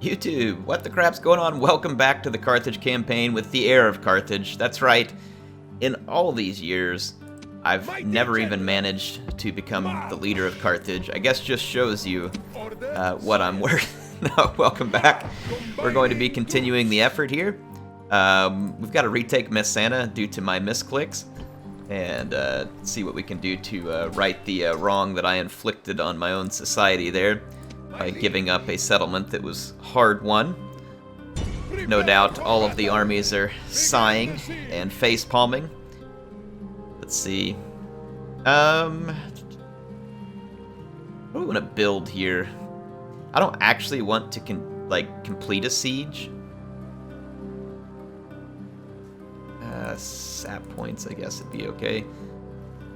YouTube, what the crap's going on? Welcome back to the Carthage campaign with the Heir of Carthage. That's right, in all these years, I've never even managed to become the leader of Carthage. I guess just shows you what I'm worth. No, welcome back. We're going to be continuing the effort here. We've got to retake Messana due to my misclicks, and see what we can do to right the wrong that I inflicted on my own society there, by giving up a settlement that was hard won. No doubt all of the armies are sighing and face-palming. Let's see. What do we want to build here? I don't actually want to complete a siege. Sap points, I guess, would be okay.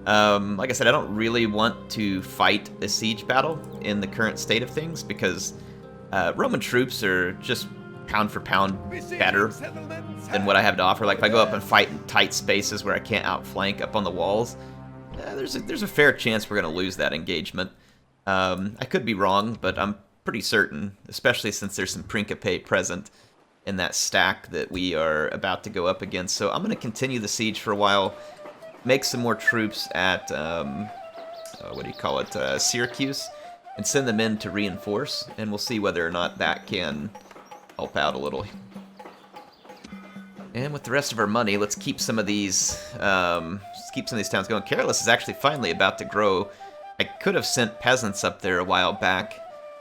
Like I said, I don't really want to fight a siege battle in the current state of things because Roman troops are just pound for pound better than what I have to offer. Like if I go up and fight in tight spaces where I can't outflank up on the walls, there's a fair chance we're going to lose that engagement. I could be wrong, but I'm pretty certain, especially since there's some Principe present in that stack that we are about to go up against. So I'm going to continue the siege for a while. Make some more troops at, what do you call it, Syracuse, and send them in to reinforce, and we'll see whether or not that can help out a little. And with the rest of our money, let's keep some of these, towns going. Carolus is actually finally about to grow. I could have sent peasants up there a while back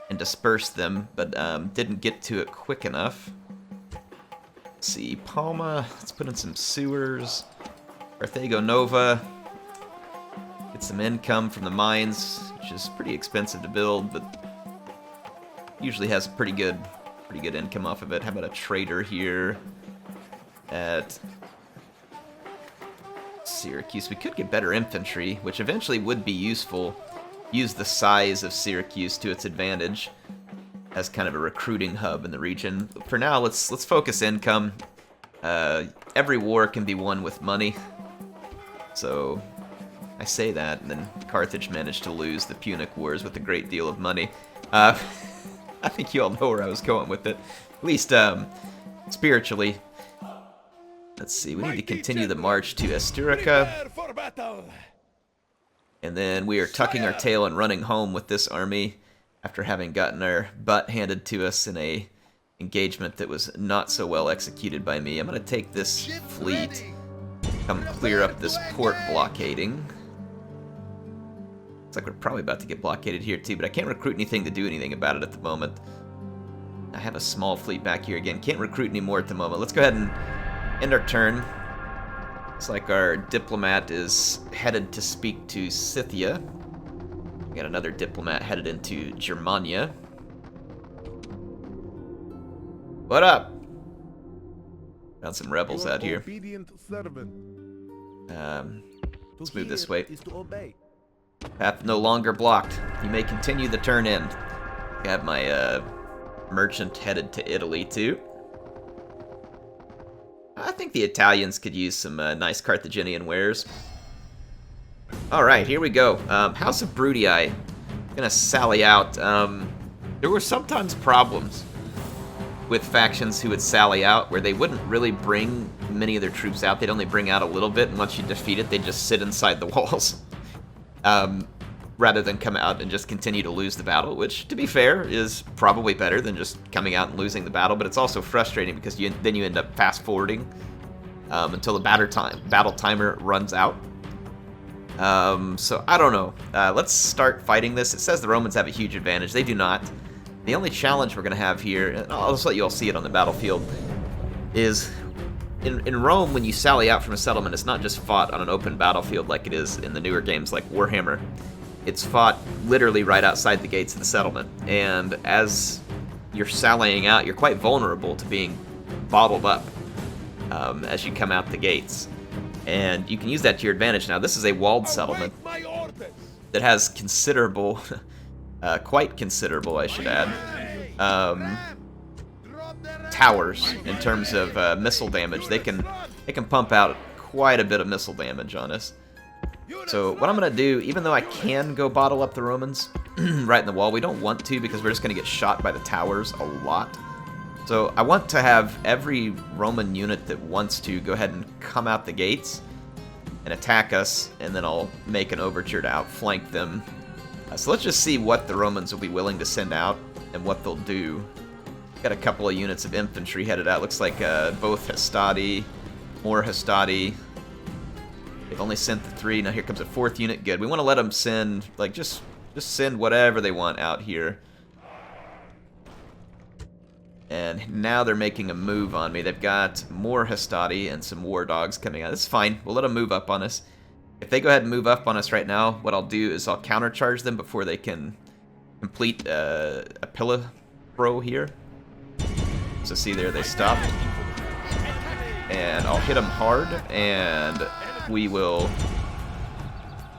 and dispersed them, but didn't get to it quick enough. Let's see, Palma, let's put in some sewers. Carthago Nova, get some income from the mines, which is pretty expensive to build, but usually has pretty good income off of it. How about a trader here at Syracuse? We could get better infantry, which eventually would be useful. Use the size of Syracuse to its advantage as kind of a recruiting hub in the region. But for now, let's focus income. Every war can be won with money. So, I say that, and then Carthage managed to lose the Punic Wars with a great deal of money. I think you all know where I was going with it. At least, spiritually. Let's see, we need to continue the march to Asturica. And then we are tucking our tail and running home with this army after having gotten our butt handed to us in a engagement that was not so well executed by me. I'm going to take this fleet, come clear up this port blockading. Looks like we're probably about to get blockaded here too, but I can't recruit anything to do anything about it at the moment. I have a small fleet back here again. Can't recruit anymore at the moment. Let's go ahead and end our turn. Looks like our diplomat is headed to speak to Scythia. We got another diplomat headed into Germania. What up? Found some rebels out here. Let's move this way. Path no longer blocked. You may continue the turn in. I have my merchant headed to Italy too. I think the Italians could use some nice Carthaginian wares. Alright, here we go. House of Brutii. Gonna sally out. There were sometimes problems with factions who would sally out, where they wouldn't really bring many of their troops out. They'd only bring out a little bit, and once you defeat it, they'd just sit inside the walls. Rather than come out and just continue to lose the battle, which, to be fair, is probably better than just coming out and losing the battle, but it's also frustrating because then you end up fast-forwarding until the battle timer runs out. So, I don't know. Let's start fighting this. It says the Romans have a huge advantage. They do not. The only challenge we're going to have here, and I'll just let you all see it on the battlefield, is in Rome, when you sally out from a settlement, it's not just fought on an open battlefield like it is in the newer games like Warhammer. It's fought literally right outside the gates of the settlement. And as you're sallying out, you're quite vulnerable to being bottled up as you come out the gates. And you can use that to your advantage. Now, this is a walled settlement that has considerable... quite considerable, I should add, towers in terms of missile damage. They can pump out quite a bit of missile damage on us. So what I'm going to do, even though I can go bottle up the Romans right in the wall, we don't want to because we're just going to get shot by the towers a lot. So I want to have every Roman unit that wants to go ahead and come out the gates and attack us, and then I'll make an overture to outflank them. So let's just see what the Romans will be willing to send out and what they'll do. Got a couple of units of infantry headed out. Looks like both Hastati, more Hastati. They've only sent the 3. Now here comes a 4th unit. Good. We want to let them send, like, just send whatever they want out here. And now they're making a move on me. They've got more Hastati and some war dogs coming out. This is fine. We'll let them move up on us. If they go ahead and move up on us right now, what I'll do is I'll countercharge them before they can complete a pillar throw here. So see there, they stopped. And I'll hit them hard, and we will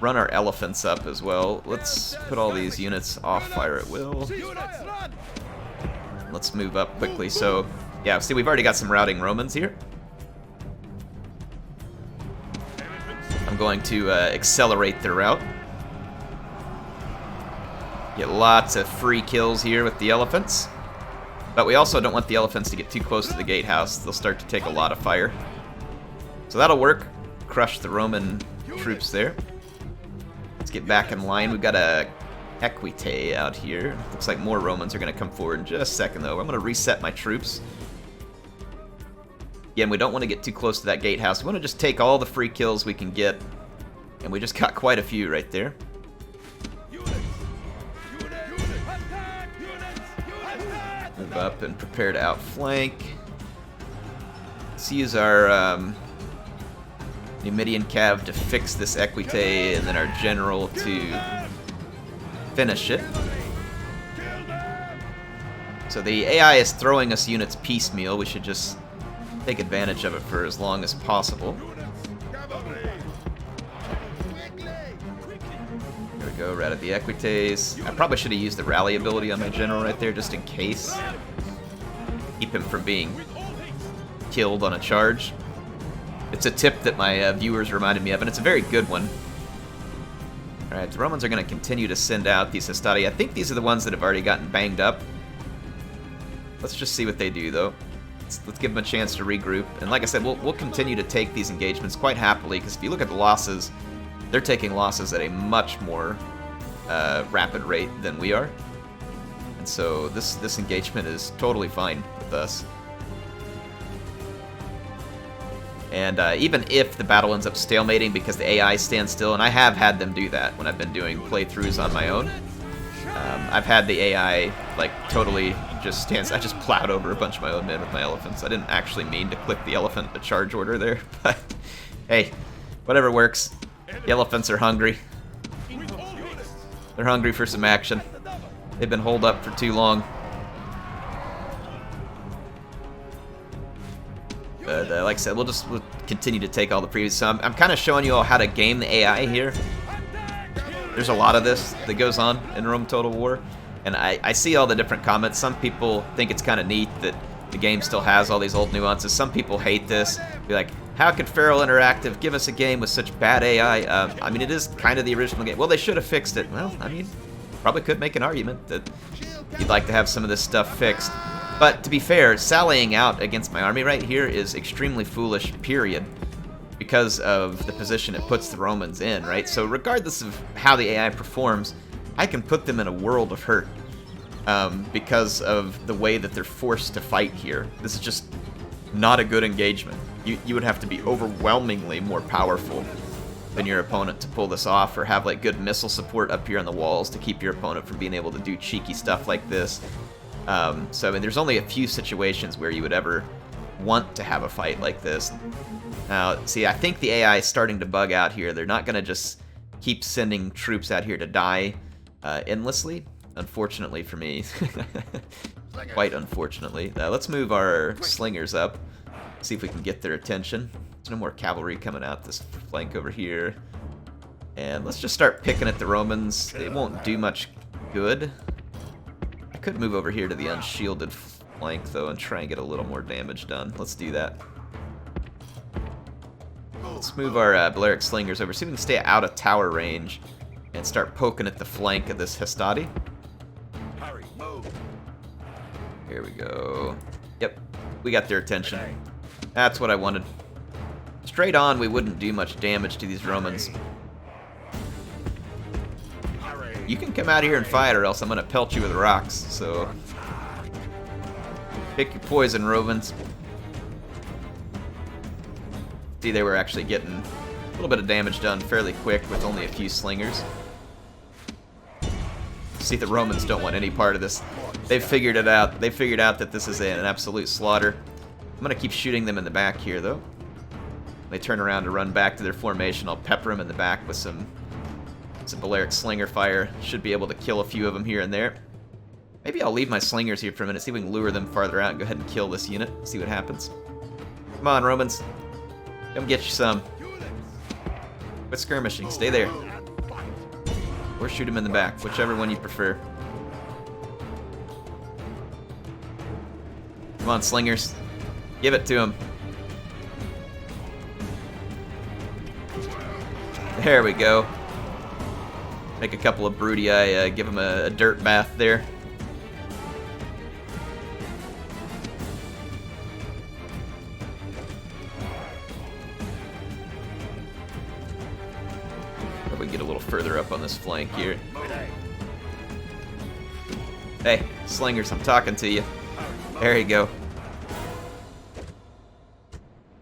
run our elephants up as well. Let's put all these units off fire at will. Let's move up quickly. So, yeah, see, we've already got some routing Romans here. I'm going to accelerate their route. Get lots of free kills here with the elephants. But we also don't want the elephants to get too close to the gatehouse. They'll start to take a lot of fire. So that'll work. Crush the Roman troops there. Let's get back in line. We've got a Equite out here. Looks like more Romans are going to come forward in just a second, though. I'm going to reset my troops. Again, we don't want to get too close to that gatehouse. We want to just take all the free kills we can get. And we just got quite a few right there. Move up and prepare to outflank. Let's use our Numidian Cav to fix this Equite, and then our general to finish it. So the AI is throwing us units piecemeal. We should just take advantage of it for as long as possible. There we go, routed the Equites. I probably should have used the rally ability on my general right there just in case. Keep him from being killed on a charge. It's a tip that my viewers reminded me of, and it's a very good one. Alright, the Romans are going to continue to send out these Hastati. I think these are the ones that have already gotten banged up. Let's just see what they do, though. Let's give them a chance to regroup. And like I said, we'll continue to take these engagements quite happily, because if you look at the losses, they're taking losses at a much more rapid rate than we are. And so this engagement is totally fine with us. And even if the battle ends up stalemating because the AI stands still, and I have had them do that when I've been doing playthroughs on my own, I've had the AI like totally just stands. I just plowed over a bunch of my own men with my elephants. I didn't actually mean to click the elephant the charge order there, but hey, whatever works. The elephants are hungry. They're hungry for some action. They've been holed up for too long. But like I said, we'll continue to take all the previous. So I'm kind of showing you all how to game the AI here. There's a lot of this that goes on in Rome Total War, and I see all the different comments. Some people think it's kind of neat that the game still has all these old nuances. Some people hate this. Be like, how could Feral Interactive give us a game with such bad AI? I mean, it is kind of the original game. Well, they should have fixed it. Well, I mean, probably could make an argument that you'd like to have some of this stuff fixed. But to be fair, sallying out against my army right here is extremely foolish, period, because of the position it puts the Romans in, right? So regardless of how the AI performs, I can put them in a world of hurt because of the way that they're forced to fight here. This is just not a good engagement. You would have to be overwhelmingly more powerful than your opponent to pull this off, or have like good missile support up here on the walls to keep your opponent from being able to do cheeky stuff like this. So I mean, there's only a few situations where you would ever want to have a fight like this. Now, see, I think the AI is starting to bug out here. They're not going to just keep sending troops out here to die endlessly, unfortunately for me. Quite unfortunately. Let's move our slingers up, see if we can get their attention. There's no more cavalry coming out this flank over here. And let's just start picking at the Romans. They won't do much good. I could move over here to the unshielded flank, though, and try and get a little more damage done. Let's do that. Let's move our Balearic Slingers over so we can stay out of tower range and start poking at the flank of this Hastati. Here we go. Yep, we got their attention. That's what I wanted. Straight on, we wouldn't do much damage to these Romans. You can come out here and fight, or else I'm gonna pelt you with rocks, so... Pick your poison, Romans. See, they were actually getting a little bit of damage done fairly quick with only a few slingers. See, the Romans don't want any part of this. They've figured it out. They figured out that this is an absolute slaughter. I'm gonna keep shooting them in the back here, though. They turn around to run back to their formation. I'll pepper them in the back with some Balearic Slinger fire. Should be able to kill a few of them here and there. Maybe I'll leave my slingers here for a minute, see if we can lure them farther out and go ahead and kill this unit, see what happens. Come on, Romans. Come get you some. Quit skirmishing. Stay there. Or shoot him in the back, whichever one you prefer. Come on, slingers. Give it to him. There we go. Make a couple of Brutii, give him a dirt bath there. Probably get a little further up on this flank here. Hey, slingers, I'm talking to you. There you go.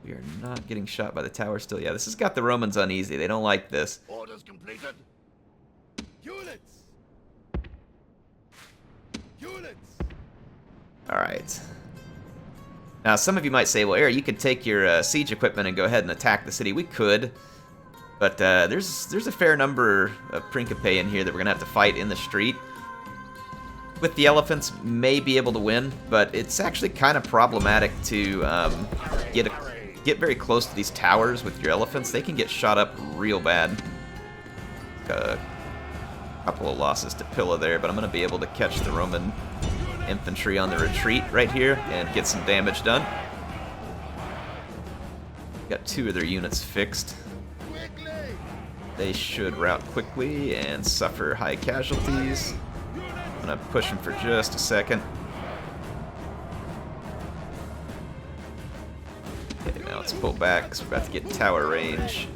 We are not getting shot by the tower still. Yeah, this has got the Romans uneasy. They don't like this. Orders completed. Units. Units. All right. Now, some of you might say, well, Heir, you could take your siege equipment and go ahead and attack the city. We could, but there's a fair number of Principe in here that we're gonna have to fight in the street. With the elephants, may be able to win, but it's actually kind of problematic to get very close to these towers with your elephants. They can get shot up real bad. A couple of losses to Pilla there, but I'm going to be able to catch the Roman infantry on the retreat right here and get some damage done. Got 2 of their units fixed. They should rout quickly and suffer high casualties. I'm going to push them for just a second. Okay, now let's pull back because we're about to get tower range.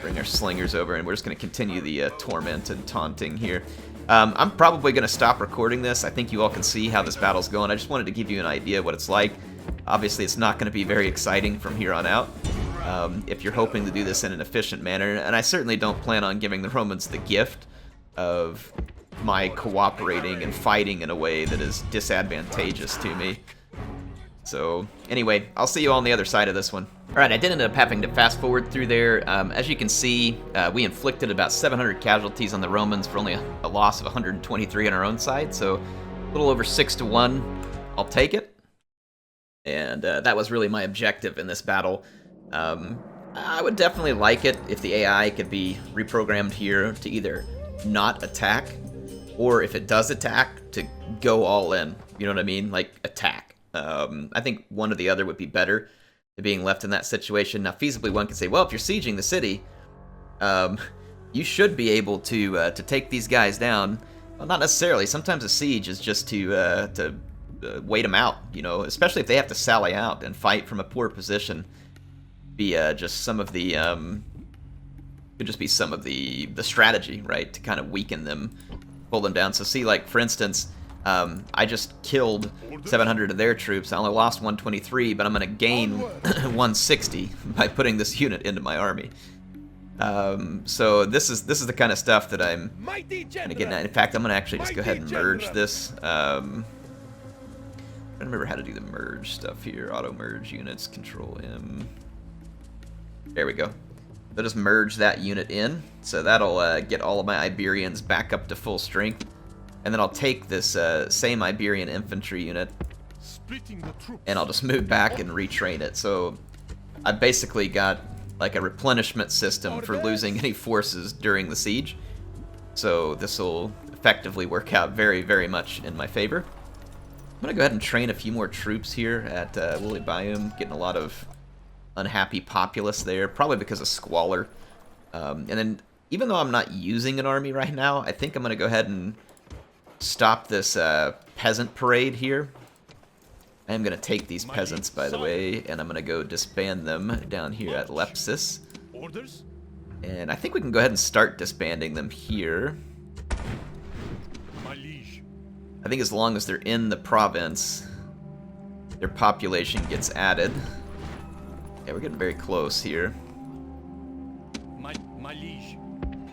Bring our slingers over, and we're just going to continue the torment and taunting here. I'm probably going to stop recording this. I think you all can see how this battle's going. I just wanted to give you an idea of what it's like. Obviously, it's not going to be very exciting from here on out. If you're hoping to do this in an efficient manner, and I certainly don't plan on giving the Romans the gift of my cooperating and fighting in a way that is disadvantageous to me. So, anyway, I'll see you all on the other side of this one. Alright, I did end up having to fast forward through there. As you can see, we inflicted about 700 casualties on the Romans for only a loss of 123 on our own side, so a little over 6 to 1. I'll take it. And that was really my objective in this battle. I would definitely like it if the AI could be reprogrammed here to either not attack, or if it does attack, to go all in. You know what I mean? Like, attack. I think one or the other would be better to being left in that situation. Now, feasibly, one could say, well, if you're sieging the city, you should be able to take these guys down. Well, not necessarily. Sometimes a siege is just to wait them out, you know, especially if they have to sally out and fight from a poor position. Be just some of the could just be some of the strategy, right, to kind of weaken them, pull them down. So see, like, for instance, I just killed 700 of their troops. I only lost 123, but I'm going to gain 160 by putting this unit into my army. So this is the kind of stuff that I'm kind of getting at. In fact, I'm going to actually just go ahead and merge this. I don't remember how to do the merge stuff here. Auto merge units, Control M. There we go. So just merge that unit in. So that'll get all of my Iberians back up to full strength. And then I'll take this same Iberian infantry unit and I'll just move back and retrain it. So I basically got like a replenishment system for losing any forces during the siege. So this will effectively work out very, very much in my favor. I'm going to go ahead and train a few more troops here at Lily Biome, getting a lot of unhappy populace there, probably because of squalor. And then, even though I'm not using an army right now, I think I'm going to go ahead and stop this peasant parade here. I am going to take these peasants, by the way, and I'm going to go disband them down here at Lepsis. Orders? And I think we can go ahead and start disbanding them here. My liege. I think as long as they're in the province, their population gets added. Yeah, we're getting very close here. My liege.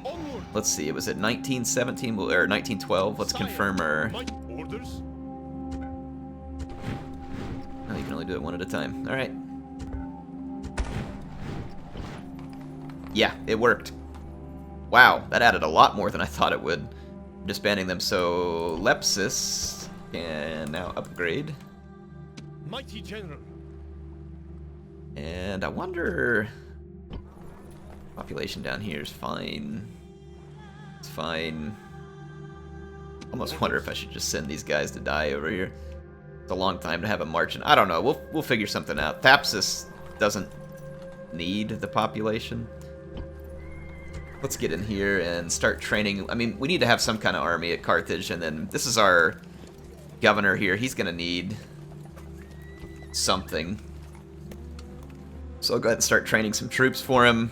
Onward. Let's see, it was at 1917 or 1912. Let's confirm our... My orders? Oh, you can only do it one at a time. Alright. Yeah, it worked. Wow, that added a lot more than I thought it would. Disbanding them, so Lepsis can now upgrade. Mighty general. And I wonder... Population down here is fine. It's fine. Almost wonder if I should just send these guys to die over here. It's a long time to have a march in. I don't know. We'll figure something out. Thapsus doesn't need the population. Let's get in here and start training. I mean, we need to have some kind of army at Carthage, and then this is our governor here. He's going to need something. So I'll go ahead and start training some troops for him.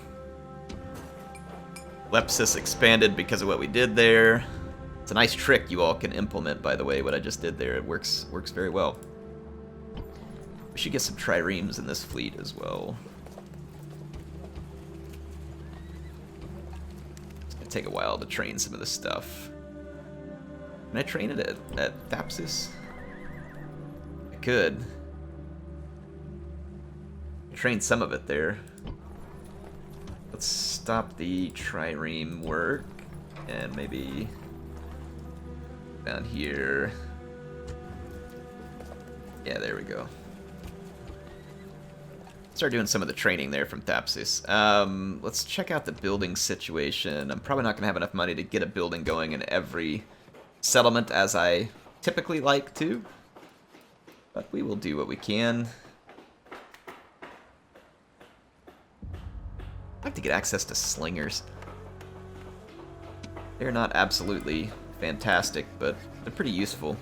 Lepsis expanded because of what we did there. It's a nice trick you all can implement, by the way, what I just did there. It works very well. We should get some triremes in this fleet as well. It's going to take a while to train some of this stuff. Can I train it at Thapsus? I could. Train some of it there. Let's stop the trireme work and maybe down here. Yeah, there we go. Start doing some of the training there from Thapsus. Let's check out the building situation. I'm probably not going to have enough money to get a building going in every settlement as I typically like to, but we will do what we can. I'd like to get access to slingers. They're not absolutely fantastic, but they're pretty useful.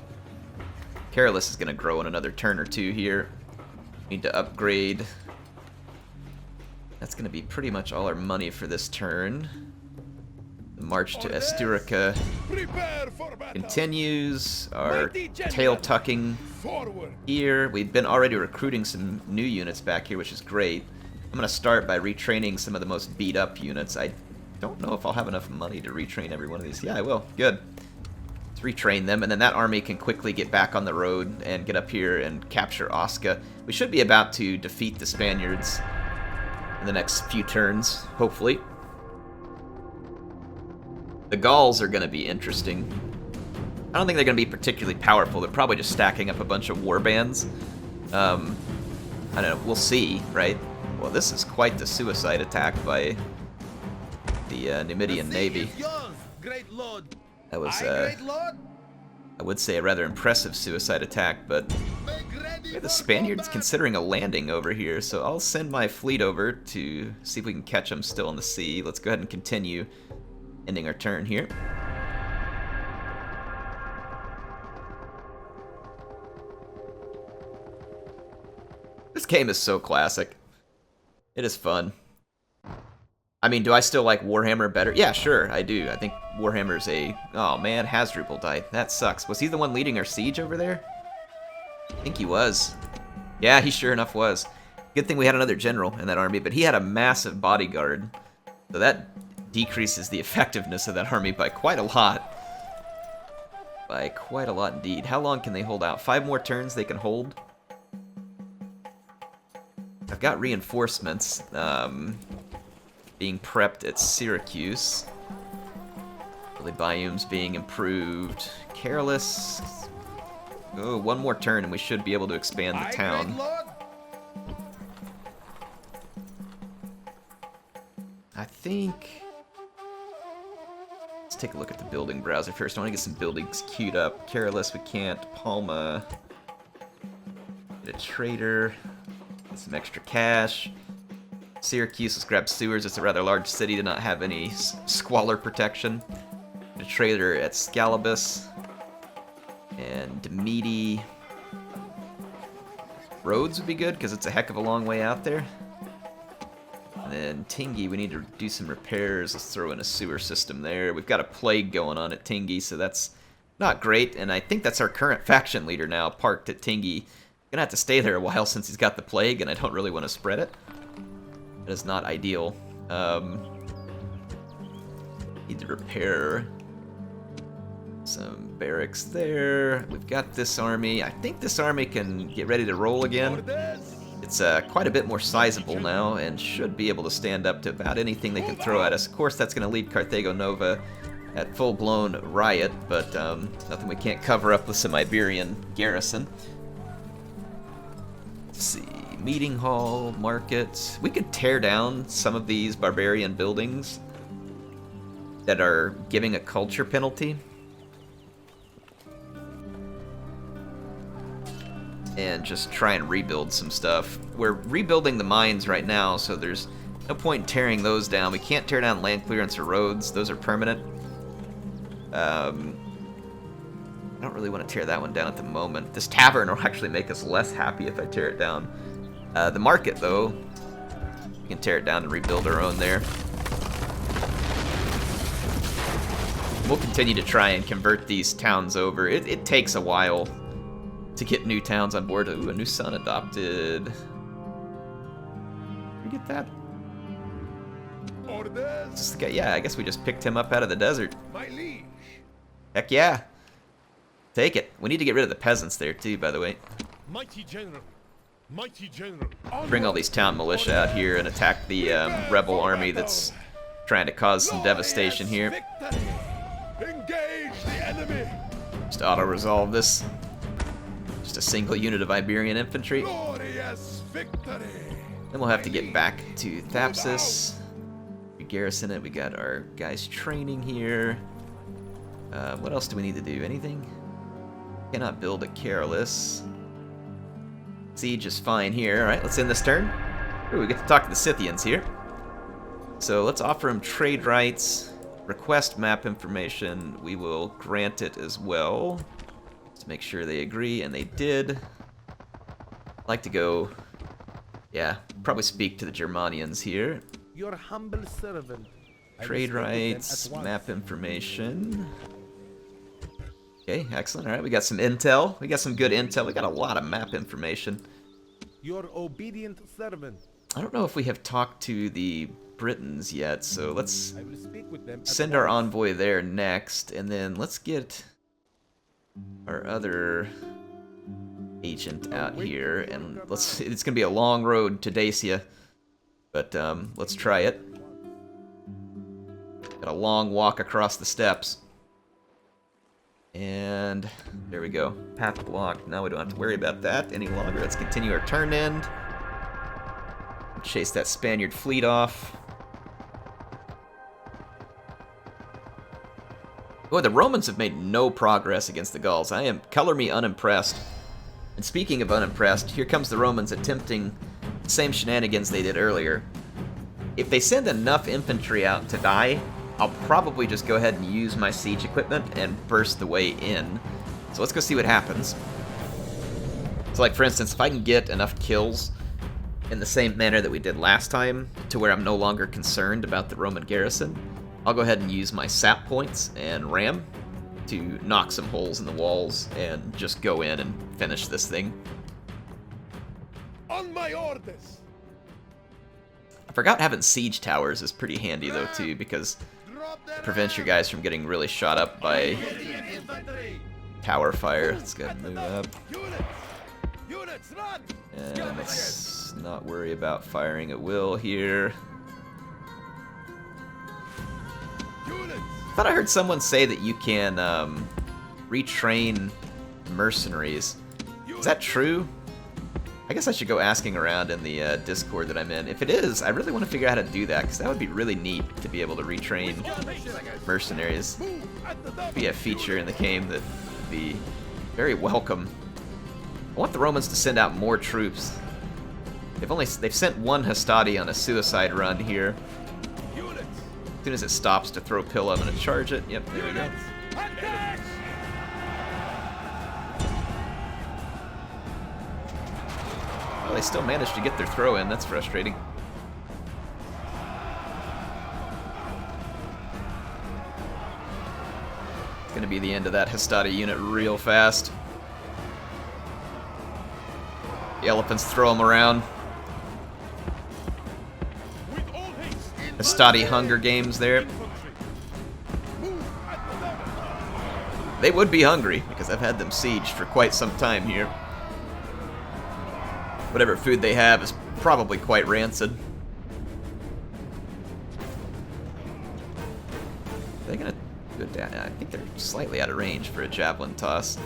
Carolus is going to grow in another turn or two here. Need to upgrade. That's going to be pretty much all our money for this turn. The march to Asturica continues. Our tail tucking here. We've been already recruiting some new units back here, which is great. I'm going to start by retraining some of the most beat up units. I don't know if I'll have enough money to retrain every one of these. Yeah, I will. Good. Let's retrain them, and then that army can quickly get back on the road and get up here and capture Osca. We should be about to defeat the Spaniards in the next few turns, hopefully. The Gauls are going to be interesting. I don't think they're going to be particularly powerful. They're probably just stacking up a bunch of war bands. I don't know. We'll see, right? Well, this is quite the suicide attack by the Numidian navy. That was, I would say, a rather impressive suicide attack, but the Spaniards considering a landing over here, so I'll send my fleet over to see if we can catch them still in the sea. Let's go ahead and continue ending our turn here. This game is so classic. It is fun. I mean, do I still like Warhammer better? Yeah, sure, I do. I think Warhammer's a... Oh, man, Hasdrubal died. That sucks. Was he the one leading our siege over there? I think he was. Yeah, he sure enough was. Good thing we had another general in that army, but he had a massive bodyguard. So that decreases the effectiveness of that army by quite a lot. By quite a lot indeed. How long can they hold out? 5 more turns they can hold? I've got reinforcements being prepped at Syracuse. The biomes being improved. Careless. Oh, 1 more turn and we should be able to expand the town. I think... Let's take a look at the building browser first. I want to get some buildings queued up. Careless, we can't. Palma. Get a trader. Get some extra cash. Syracuse, let's grab sewers. It's a rather large city to not have any squalor protection. Get a trader at Scalabus. And Demeti. Rhodes would be good, because it's a heck of a long way out there. And then Tingi, we need to do some repairs. Let's throw in a sewer system there. We've got a plague going on at Tingi, so that's not great. And I think that's our current faction leader now, parked at Tingi. Gonna have to stay there a while since he's got the plague, and I don't really want to spread it. That is not ideal. Need to repair some barracks there. We've got this army. I think this army can get ready to roll again. It's quite a bit more sizable now and should be able to stand up to about anything they can throw at us. Of course, that's going to leave Carthago Nova at full-blown riot, but nothing we can't cover up with some Iberian garrison. Let's see. Meeting hall, market. We could tear down some of these barbarian buildings that are giving a culture penalty. And just try and rebuild some stuff. We're rebuilding the mines right now, so there's no point in tearing those down. We can't tear down land clearance or roads. Those are permanent. I don't really want to tear that one down at the moment. This tavern will actually make us less happy if I tear it down. The market, though, we can tear it down and rebuild our own there. We'll continue to try and convert these towns over. It takes a while to get new towns on board. Ooh, a new son adopted. Did we get that? Is this the guy? Yeah, I guess we just picked him up out of the desert. My liege. Heck yeah. Take it. We need to get rid of the peasants there too, by the way. Mighty general. Mighty general. Bring all these town militia out here and attack the rebel army that's trying to cause some devastation here. Engage the enemy. Just auto-resolve this. Just a single unit of Iberian infantry. Glorious victory. Then we'll have to get back to Thapsus. We garrison it. We got our guys training here. What else do we need to do? Anything? Cannot build a Carolus. Siege is fine here. Alright, let's end this turn. Ooh, we get to talk to the Scythians here. So let's offer them trade rights. Request map information. We will grant it as well. To make sure they agree, and they did. I'd like to go, yeah, probably speak to the Germanians here. Your humble servant. Trade rights, map information. Okay, excellent. All right, we got some intel. We got some good intel. We got a lot of map information. Your obedient servant. I don't know if we have talked to the Britons yet, so let's I will speak with them send our envoy there next, and then let's get our other agent out here, and it's gonna be a long road to Dacia, but let's try it. Got a long walk across the steppes, and there we go. Path blocked. Now we don't have to worry about that any longer. Let's continue our turn end. Chase that Spaniard fleet off. Oh, the Romans have made no progress against the Gauls. Color me unimpressed. And speaking of unimpressed, here comes the Romans attempting the same shenanigans they did earlier. If they send enough infantry out to die, I'll probably just go ahead and use my siege equipment and burst the way in. So let's go see what happens. So like, for instance, if I can get enough kills in the same manner that we did last time, to where I'm no longer concerned about the Roman garrison, I'll go ahead and use my sap points and ram to knock some holes in the walls and just go in and finish this thing. On my orders. I forgot having siege towers is pretty handy though too, because it prevents your guys from getting really shot up by tower fire. Let's go ahead and move up. Units, run. And let's not worry about firing at will here. I thought I heard someone say that you can retrain mercenaries. Is that true? I guess I should go asking around in the Discord that I'm in. If it is, I really want to figure out how to do that, because that would be really neat to be able to retrain mercenaries. Be a feature in the game that would be very welcome. I want the Romans to send out more troops. They've sent one Hastati on a suicide run here. As soon as it stops to throw pill, I'm gonna charge it. Yep, there we go. Well, they still managed to get their throw in. That's frustrating. It's going to be the end of that Hastati unit real fast. The elephants throw them around. Hastati Hunger Games there. They would be hungry, because I've had them sieged for quite some time here. Whatever food they have is probably quite rancid. Are they gonna go down? I think they're slightly out of range for a javelin toss.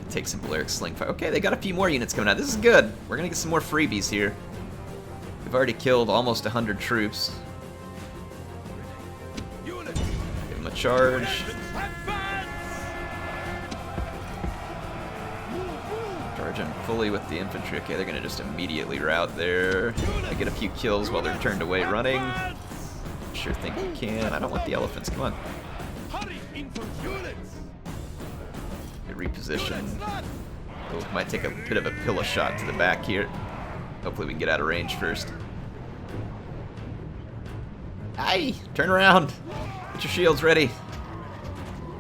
Take some Balearic Sling Fire. Okay, they got a few more units coming out. This is good. We're gonna get some more freebies here. We've already killed almost 100 troops. Give them a charge. Charge them fully with the infantry. Okay, they're gonna just immediately rout there. I get a few kills while they're turned away running. Sure think you can. I don't want the elephants. Come on. Reposition. Oh, might take a bit of a pillow shot to the back here. Hopefully we can get out of range first. Aye! Turn around! Get your shields ready!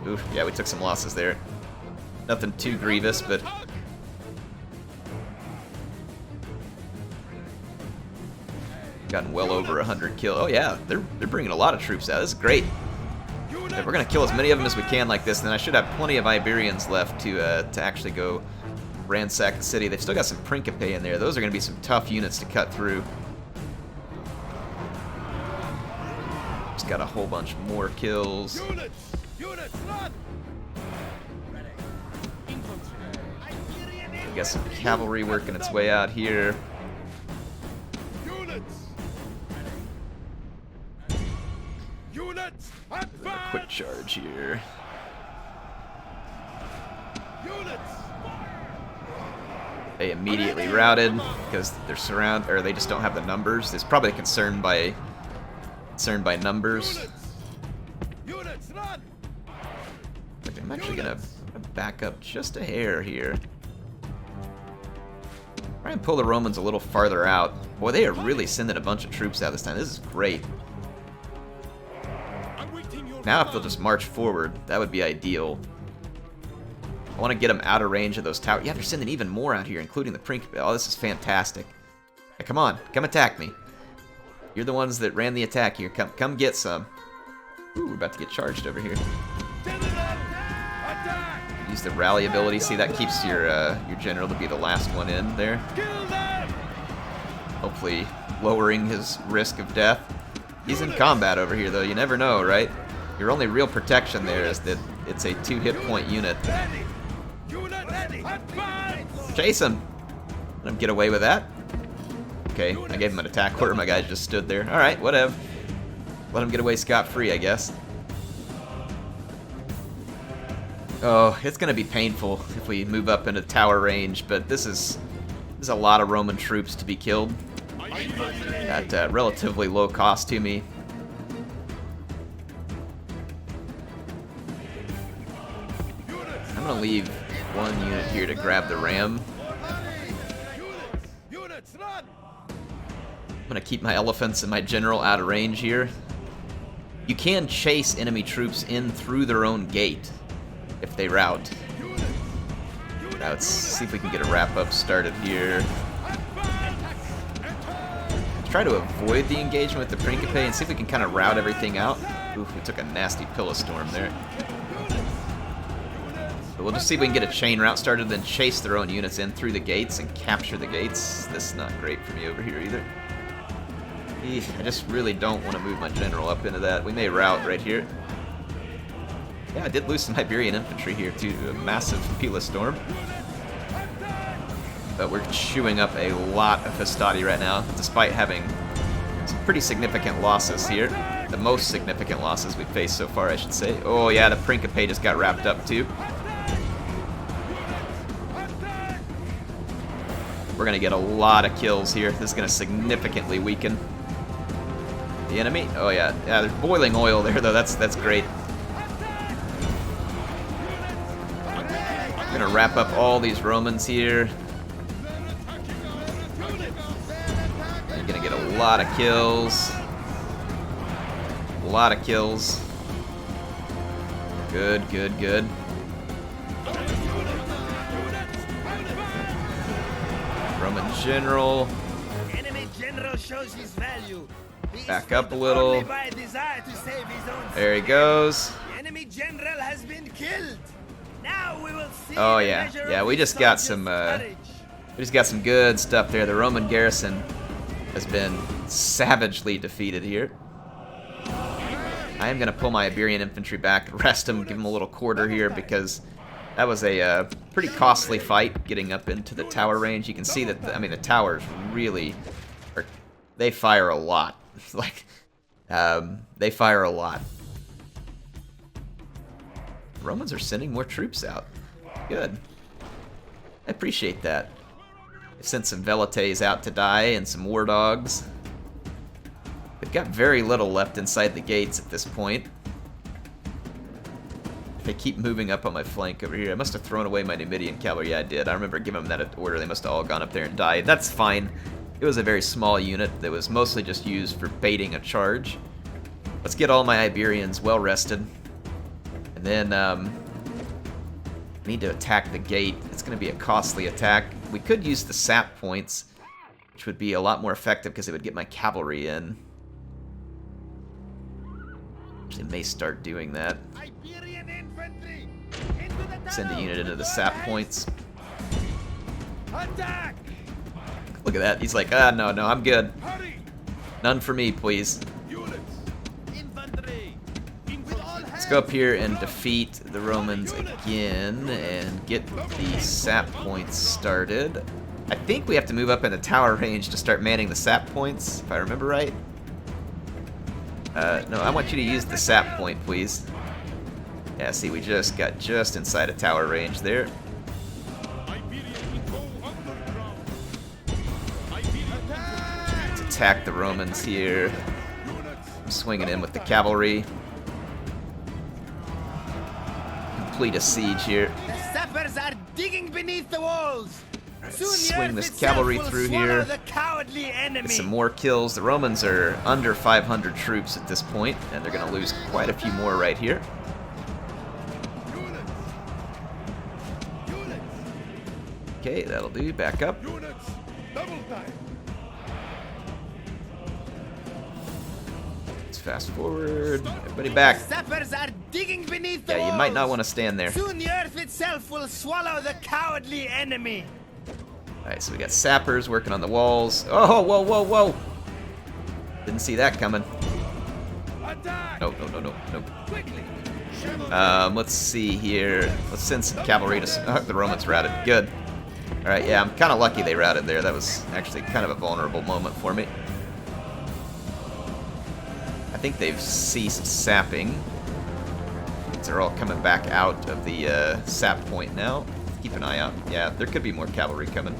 Ooh, yeah, we took some losses there. Nothing too grievous, but... gotten well over 100 kills. Oh yeah, they're bringing a lot of troops out. This is great. If we're going to kill as many of them as we can like this, then I should have plenty of Iberians left to actually go ransack the city. They've still got some Principe in there. Those are going to be some tough units to cut through. Just got a whole bunch more kills. We got some cavalry working its way out here. A quick charge here. They immediately routed because they're surrounded, or they just don't have the numbers. It's probably concerned by numbers. I'm actually gonna back up just a hair here. Try and pull the Romans a little farther out. Boy, they are really sending a bunch of troops out this time. This is great. Now if they'll just march forward, that would be ideal. I want to get them out of range of those towers. Yeah, they're sending even more out here, including the Principe. Oh, this is fantastic. Hey, come on, come attack me. You're the ones that ran the attack here. Come get some. Ooh, we're about to get charged over here. Use the rally ability. See, that keeps your general to be the last one in there. Hopefully lowering his risk of death. He's in combat over here, though. You never know, right? Your only real protection there is that it's a 2 hit point unit. Chase him! Let him get away with that. Okay, I gave him an attack order. My guy just stood there. Alright, whatever. Let him get away scot-free, I guess. Oh, it's going to be painful if we move up into tower range, but this is a lot of Roman troops to be killed at relatively low cost to me. I'm going to leave one unit here to grab the ram. I'm going to keep my elephants and my general out of range here. You can chase enemy troops in through their own gate if they rout. Now let's see if we can get a wrap-up started here. Let's try to avoid the engagement with the Principe and see if we can kind of rout everything out. Oof, we took a nasty pillow storm there. But we'll just see if we can get a chain route started, then chase their own units in through the gates and capture the gates. This is not great for me over here either. I just really don't want to move my general up into that. We may rout right here. Yeah, I did lose some Iberian infantry here to a massive Pila storm. But we're chewing up a lot of Hastati right now, despite having some pretty significant losses here. The most significant losses we've faced so far, I should say. Oh yeah, the Principe just got wrapped up too. We're gonna get a lot of kills here. This is gonna significantly weaken the enemy. Oh yeah, there's boiling oil there though. That's great. Gonna wrap up all these Romans here. You're gonna get a lot of kills. A lot of kills. Good, good, good. Roman general. Enemy general shows his value. Back up a little. There he goes. The enemy general has been killed. Now we will see. Oh yeah, yeah. We just got some. We just got some good stuff there. The Roman garrison has been savagely defeated here. I am gonna pull my Iberian infantry back, rest them, give them a little quarter here because that was a pretty costly fight getting up into the tower range. You can see that I mean the towers really are. They fire a lot. Like they fire a lot. Romans are sending more troops out. Good. I appreciate that. They sent some Velites out to die and some war dogs. They've got very little left inside the gates at this point. They keep moving up on my flank over here. I must have thrown away my Numidian cavalry. Yeah, I did. I remember giving them that order. They must have all gone up there and died. That's fine. It was a very small unit that was mostly just used for baiting a charge. Let's get all my Iberians well rested. And then I need to attack the gate. It's going to be a costly attack. We could use the sap points, which would be a lot more effective because it would get my cavalry in. Actually, may start doing that. Send a unit into the sap points. Attack! Look at that. He's like, ah, no, no, I'm good. Hurry! None for me, please. Units! Infantry! Let's go up here and defeat the Romans again and get the sap points started. I think we have to move up into tower range to start manning the sap points, if I remember right. No, I want you to use the sap point, please. Yeah, see, we just got just inside of tower range there. Let's attack the Romans here. I'm swinging in with the cavalry. Complete a siege here. The sappers are digging beneath the walls. Soon Swing the this earth cavalry itself will through swallow here. The cowardly enemy. Get some more kills. The Romans are under 500 troops at this point, and they're going to lose quite a few more right here. Units! Units! Okay, that'll do. Back up. Units! Double time! Let's fast forward. Everybody back. Sappers are digging beneath the Yeah, walls. you might not want to stand there. Soon the earth itself will swallow the cowardly enemy. Alright, so we got sappers working on the walls. Oh, whoa, whoa, whoa! Didn't see that coming. Attack! No, no, no, no, no. Quickly! Let's see here. Let's send some cavalry to... the Romans routed. Good. Alright, yeah, I'm kind of lucky they routed there. That was actually kind of a vulnerable moment for me. I think they've ceased sapping. They're all coming back out of the sap point now. Keep an eye out. Yeah, there could be more cavalry coming.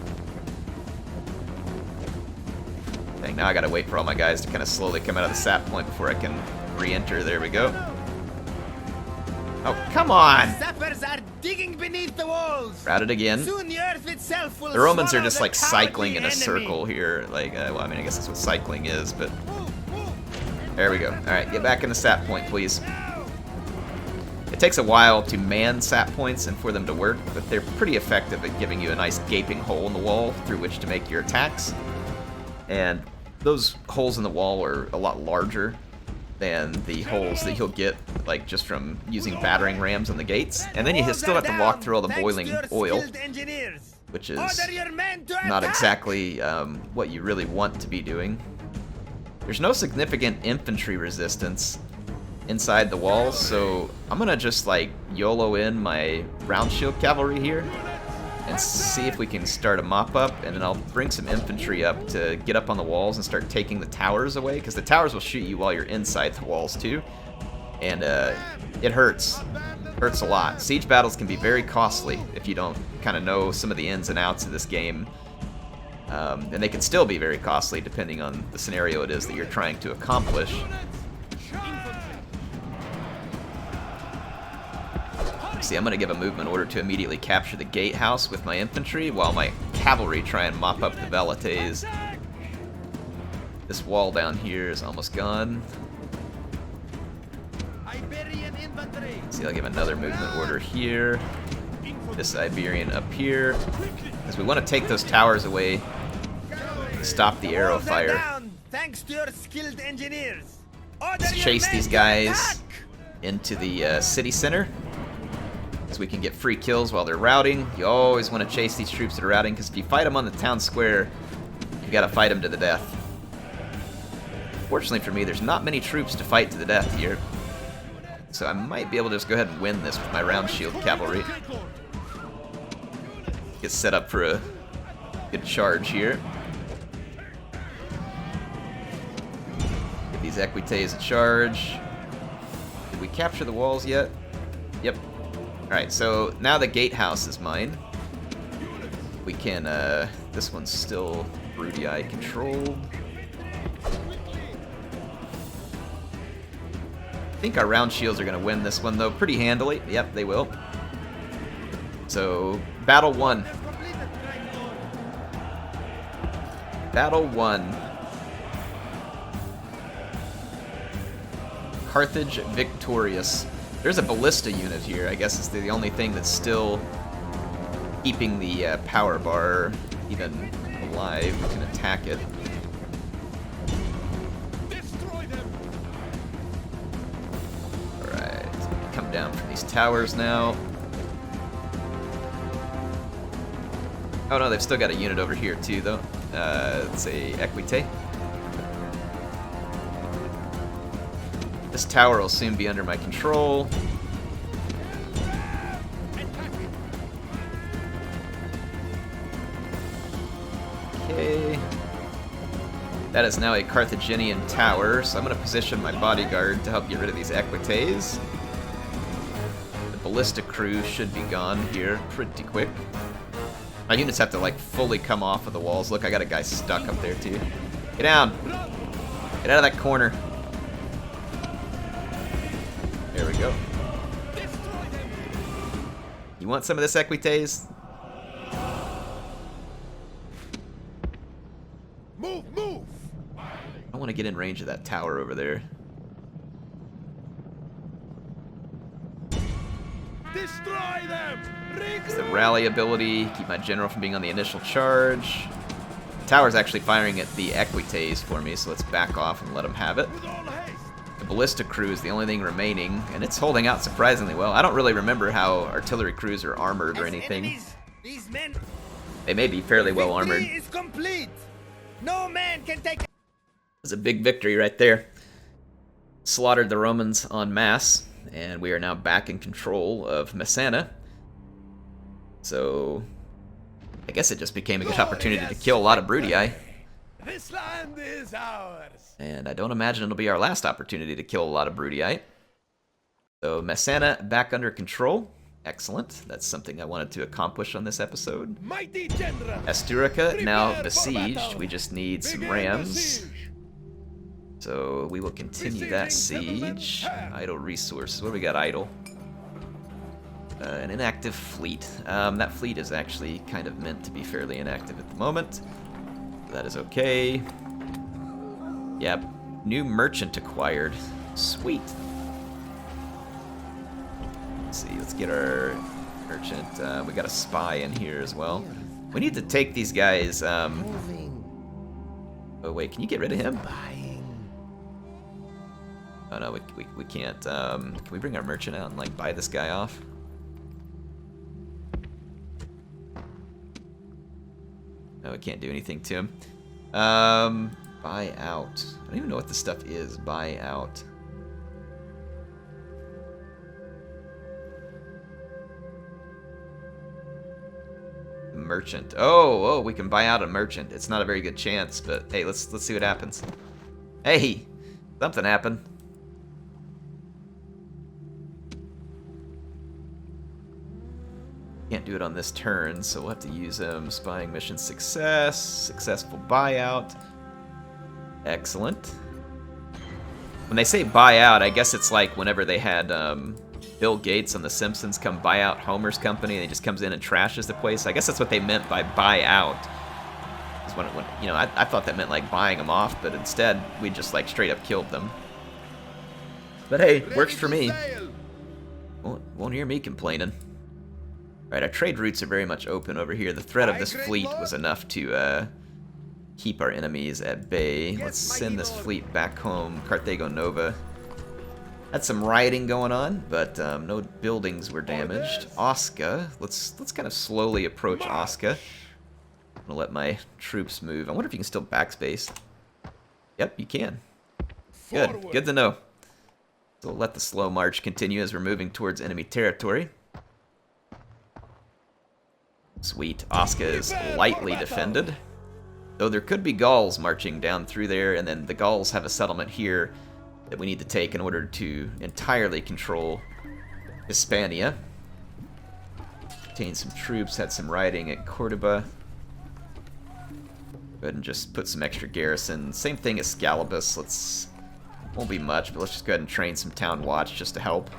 Dang, now I gotta wait for all my guys to kind of slowly come out of the sap point before I can re-enter. There we go. Oh, come on! Sappers are digging beneath the walls. Routed again. Soon the earth itself will The Romans are swallow just the like cycling in a cowardly circle here. Like, well, I mean, I guess that's what cycling is, but... There we go. Alright, get back in the sap point, please. It takes a while to man sap points and for them to work, but they're pretty effective at giving you a nice gaping hole in the wall through which to make your attacks. And those holes in the wall are a lot larger than the holes that you'll get like just from using battering rams on the gates. And then you Walls still are have to walk down, through all the thanks boiling to your oil, skilled engineers. which is Order your men to not attack. exactly what you really want to be doing. There's no significant infantry resistance inside the walls, so I'm gonna just like YOLO in my round shield cavalry here and see if we can start a mop up, and then I'll bring some infantry up to get up on the walls and start taking the towers away, because the towers will shoot you while you're inside the walls too, and it hurts. Hurts a lot. Siege battles can be very costly if you don't kind of know some of the ins and outs of this game. And they can still be very costly depending on the scenario it is that you're trying to accomplish. proxy, I'm going to give a movement order to immediately capture the gatehouse with my infantry, while my cavalry try and mop up the velites. This wall down here is almost gone. Iberian infantry. See, I'll give another movement order here. This Iberian up here, because we want to take those towers away to stop the arrow Hold them fire. down, thanks to your skilled engineers. Order Let's your chase men these to guys attack. into the city center, so we can get free kills while they're routing. You always want to chase these troops that are routing, because if you fight them on the town square, you got to fight them to the death. Fortunately for me, there's not many troops to fight to the death here, so I might be able to just go ahead and win this with my round shield cavalry. Get set up for a good charge here. Give these equites a charge. Did we capture the walls yet? Yep. Alright, so now the gatehouse is mine. We can, this one's still Brutii controlled. I think our round shields are going to win this one, though, pretty handily. Yep, they will. So, battle 1. Battle 1. Carthage victorious. There's a ballista unit here. I guess it's the only thing that's still keeping the power bar even alive. We can attack it. Alright, come down from these towers now. Oh no, they've still got a unit over here too, though. It's a equite. This tower will soon be under my control. Okay. That is now a Carthaginian tower, so I'm going to position my bodyguard to help get rid of these equites. The ballista crew should be gone here pretty quick. My units have to, like, fully come off of the walls. Look, I got a guy stuck up there, too. Get down! Get out of that corner. There we go. You want some of this, equites? Move, move. I want to get in range of that tower over there. Destroy them. It's the rally ability, keep my general from being on the initial charge. The tower's actually firing at the equites for me, so let's back off and let them have it. With all haste. The ballista crew is the only thing remaining, and it's holding out surprisingly well. I don't really remember how artillery crews are armored or As anything. enemies, these men. They may be fairly well armored. Victory is complete. No man can take. It was a big victory right there. Slaughtered the Romans en masse, and we are now back in control of Messana. So, I guess it just became a good opportunity to kill a lot of Brutii. This land is ours. And I don't imagine it'll be our last opportunity to kill a lot of Brutii. So, Messana back under control. Excellent. That's something I wanted to accomplish on this episode. Mighty general. Asturica now Prepare for besieged. battle. We just need some Begin the rams. siege. So we will continue that siege. Idle resources. What do we got idle? An inactive fleet. That fleet is actually kind of meant to be fairly inactive at the moment. That is okay. Yep. New merchant acquired. Sweet. Let's see. Let's get our merchant. We got a spy in here as well. We need to take these guys. Oh wait, can you get rid of him? Oh no, we can't. Can we bring our merchant out and like buy this guy off? No, we can't do anything to him. Buy out. I don't even know what this stuff is. Buy out. Merchant. Oh, we can buy out a merchant. It's not a very good chance, but hey, let's see what happens. Hey, something happened. Can't do it on this turn, so we'll have to use him. Spying mission success. Successful buyout. Excellent. When they say buyout, I guess it's like whenever they had Bill Gates on The Simpsons come buy out Homer's company, and he just comes in and trashes the place. I guess that's what they meant by buy out. When, you know, I thought that meant like buying them off, but instead we just like straight up killed them. But hey, works for me. Won't hear me complaining. Alright, our trade routes are very much open over here. The threat of this fleet was enough to keep our enemies at bay. Let's send this fleet back home. Carthago Nova. Had some rioting going on, but no buildings were damaged. Osca. Let's kind of slowly approach Osca. I'm gonna let my troops move. I wonder if you can still backspace. Yep, you can. Good. Good to know. So we'll let the slow march continue as we're moving towards enemy territory. Sweet. Osca is lightly defended. Though there could be Gauls marching down through there, and then the Gauls have a settlement here that we need to take in order to entirely control Hispania. Obtained some troops, had some rioting at Cordoba. Go ahead and just put some extra garrison. Same thing as Scalabus. Won't be much, but let's just go ahead and train some town watch just to help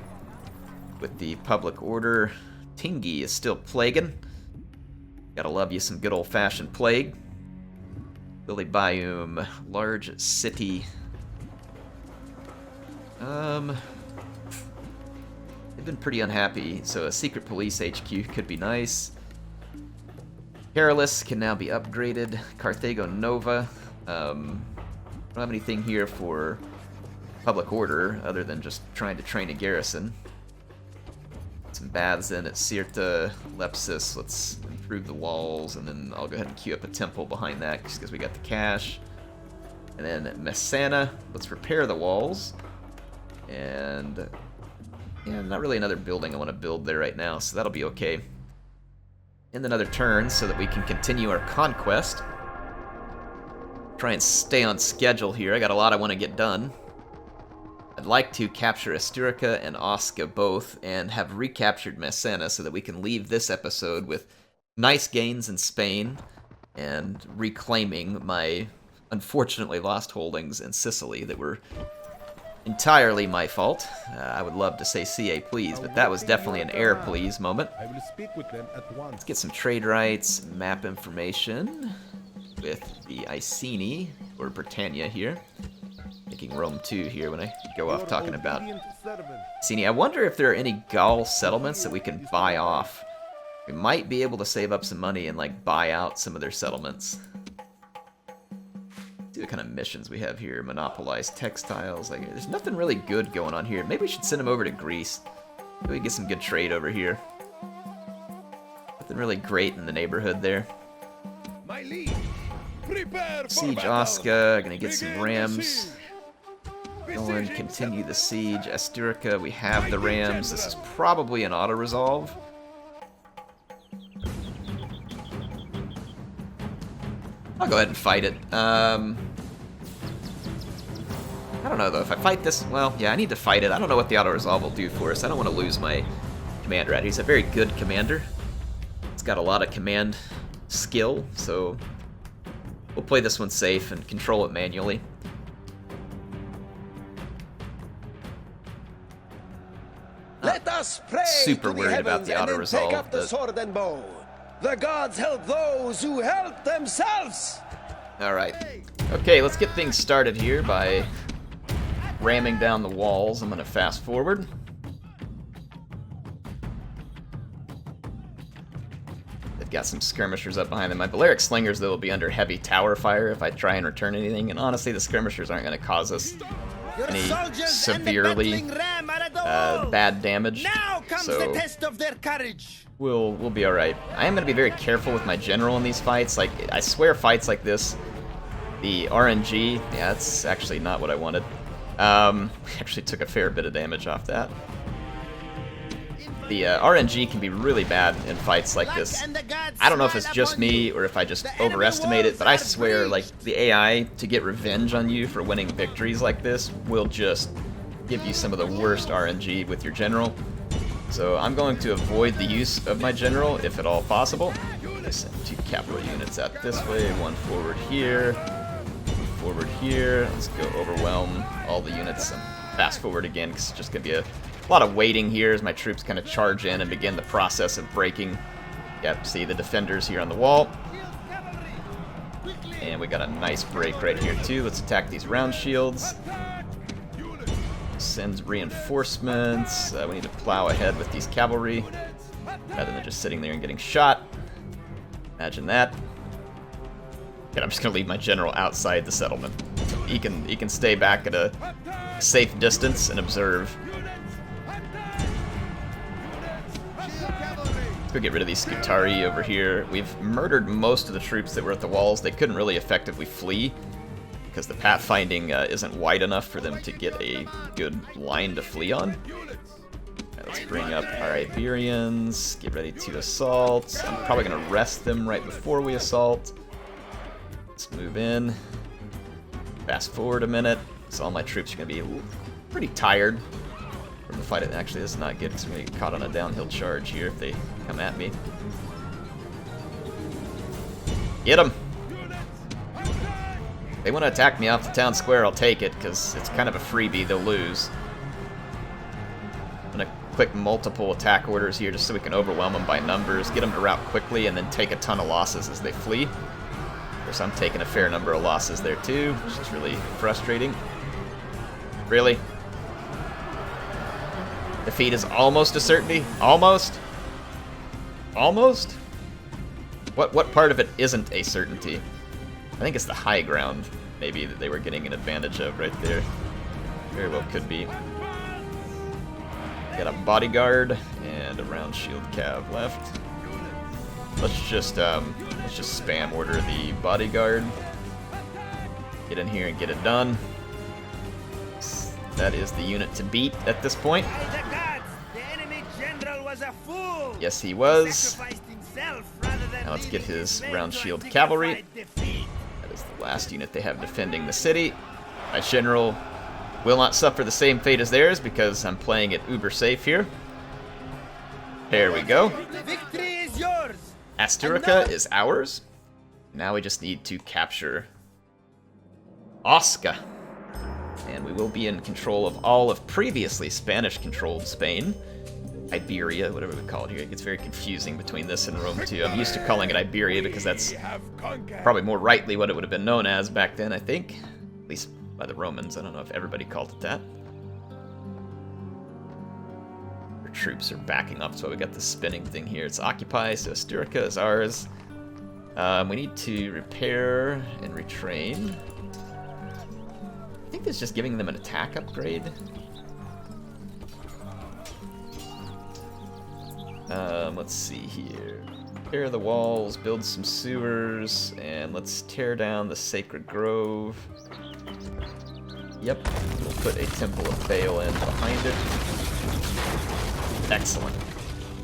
with the public order. Tingi is still plaguing. Gotta love you some good old-fashioned plague. Lily Biome, large city. They've been pretty unhappy, so a secret police HQ could be nice. Perilous can now be upgraded. Carthago Nova. Don't have anything here for public order other than just trying to train a garrison. Some baths in at Sirta, Lepsis. Let's improve the walls, and then I'll go ahead and queue up a temple behind that just because we got the cash. And then Messana. Let's repair the walls. And yeah, not really another building I want to build there right now, so that'll be okay. End another turn so that we can continue our conquest. Try and stay on schedule here. I got a lot I want to get done. I'd like to capture Asturica and Osca both, and have recaptured Messana so that we can leave this episode with nice gains in Spain and reclaiming my unfortunately lost holdings in Sicily that were entirely my fault. I would love to say CA please, but that was definitely an air please moment. I will speak with them at once. Let's get some trade rights, map information with the Iceni, or Britannia here. Making Rome 2 here when I go off talking about Iceni. I wonder if there are any Gaul settlements that we can buy off. We might be able to save up some money and like buy out some of their settlements. See what kind of missions we have here. Monopolize textiles. Like, there's nothing really good going on here. Maybe we should send them over to Greece. Maybe we get some good trade over here. Nothing really great in the neighborhood there. My lead. Prepare for Siege battle. Osca. Gonna get some Begin the rams. siege. Going, Besieging continue the siege. Asturica, we have the rams. This is probably an auto-resolve. I'll go ahead and fight it. I don't know, though. If I fight this... Well, yeah, I need to fight it. I don't know what the auto-resolve will do for us. I don't want to lose my commander out. He's a very good commander. He's got a lot of command skill, so we'll play this one safe and control it manually. Let us pray Super to the worried about heavens the and then auto-resolve, take up the but- sword and bow. The gods help those who help themselves. Alright. Okay, let's get things started here by ramming down the walls. I'm going to fast forward. They've got some skirmishers up behind them. My Balearic Slingers, though, will be under heavy tower fire if I try and return anything. And honestly, the skirmishers aren't going to cause us Your any soldiers and the severely battling ram are at the wall. bad damage. Now comes So the test of their courage. we'll be alright. I am going to be very careful with my general in these fights. Like, I swear fights like this, the RNG, yeah, that's actually not what I wanted. Actually took a fair bit of damage off that. The RNG can be really bad in fights like this. I don't know if it's just me or if I just overestimate it, but I swear, like, the AI, to get revenge on you for winning victories like this, will just give you some of the worst RNG with your general. So I'm going to avoid the use of my general, if at all possible. I send 2 capital units out this way, 1 forward here, 1 forward here. Let's go overwhelm all the units and fast forward again, because it's just going to be a A lot of waiting here as my troops kind of charge in and begin the process of breaking. Yep, see the defenders here on the wall. And we got a nice break right here too. Let's attack these round shields. Sends reinforcements. We need to plow ahead with these cavalry rather than just sitting there and getting shot. Imagine that. And I'm just gonna leave my general outside the settlement. He can stay back at a safe distance and observe. Let's go get rid of these Scutari over here. We've murdered most of the troops that were at the walls. They couldn't really effectively flee because the pathfinding isn't wide enough for them to get a good line to flee on. Right, let's bring up our Iberians, get ready to assault. I'm probably going to rest them right before we assault. Let's move in. Fast forward a minute. So all my troops are going to be pretty tired from the fight. Actually, this is not good because I'm going to get caught on a downhill charge here if they come at me. Get them! They want to attack me off the town square, I'll take it, because it's kind of a freebie, they'll lose. I'm going to click multiple attack orders here just so we can overwhelm them by numbers, get them to rout quickly, and then take a ton of losses as they flee. Of course, I'm taking a fair number of losses there too, which is really frustrating. Really? Defeat is almost a certainty? Almost? Almost? What part of it isn't a certainty? I think it's the high ground, maybe, that they were getting an advantage of right there. Very well could be. Got a bodyguard and a round shield cav left. Let's just spam order the bodyguard. Get in here and get it done. That is the unit to beat at this point. Yes, he was. Now let's get his round shield cavalry. That is the last unit they have defending the city. My general will not suffer the same fate as theirs because I'm playing it uber safe here. There we go. Victory is yours. Asturica is ours. Now we just need to capture Osca. And we will be in control of all of previously Spanish-controlled Spain. Iberia, whatever we call it here. It gets very confusing between this and Rome, too. I'm used to calling it Iberia because that's probably more rightly what it would have been known as back then, I think. At least by the Romans. I don't know if everybody called it that. Our troops are backing up, so we got the spinning thing here. It's Occupy, so Asturica is ours. We need to repair and retrain. I think that's just giving them an attack upgrade. Let's see here. Repair the walls, build some sewers, and let's tear down the Sacred Grove. Yep, we'll put a Temple of Baal in behind it. Excellent.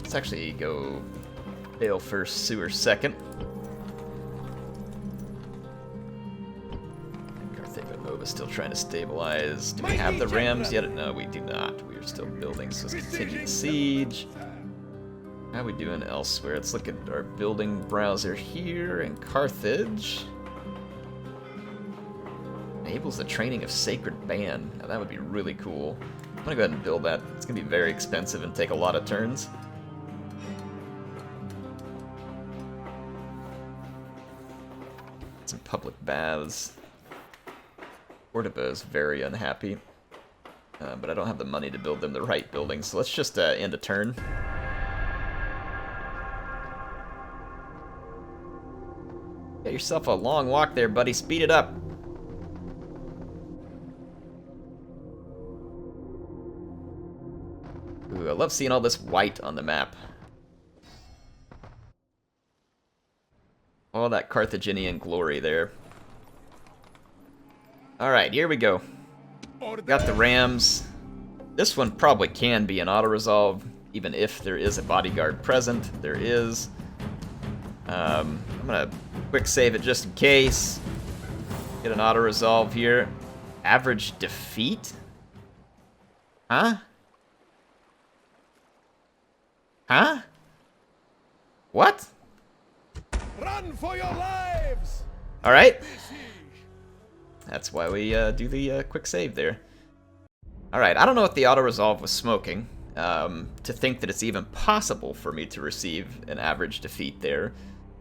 Let's actually go Baal first, sewer second. Carthage still trying to stabilize. Do we have the rams yet? No, we do not. We are still building, so let's continue the siege. How are we doing elsewhere? Let's look at our building browser here in Carthage. Enables the training of Sacred Band. Now that would be really cool. I'm gonna go ahead and build that. It's gonna be very expensive and take a lot of turns. Some public baths. Cordoba is very unhappy. But I don't have the money to build them the right buildings, so let's just end a turn. Get yourself a long walk there, buddy. Speed it up. Ooh, I love seeing all this white on the map. All that Carthaginian glory there. Alright, here we go. Got the rams. This one probably can be an auto-resolve, even if there is a bodyguard present. There is. I'm gonna quick save it just in case. Get an auto-resolve here. Average defeat? Huh? Huh? What? Run for your lives! Alright. That's why we do the quick save there. Alright, I don't know what the auto-resolve was smoking. To think that it's even possible for me to receive an average defeat there.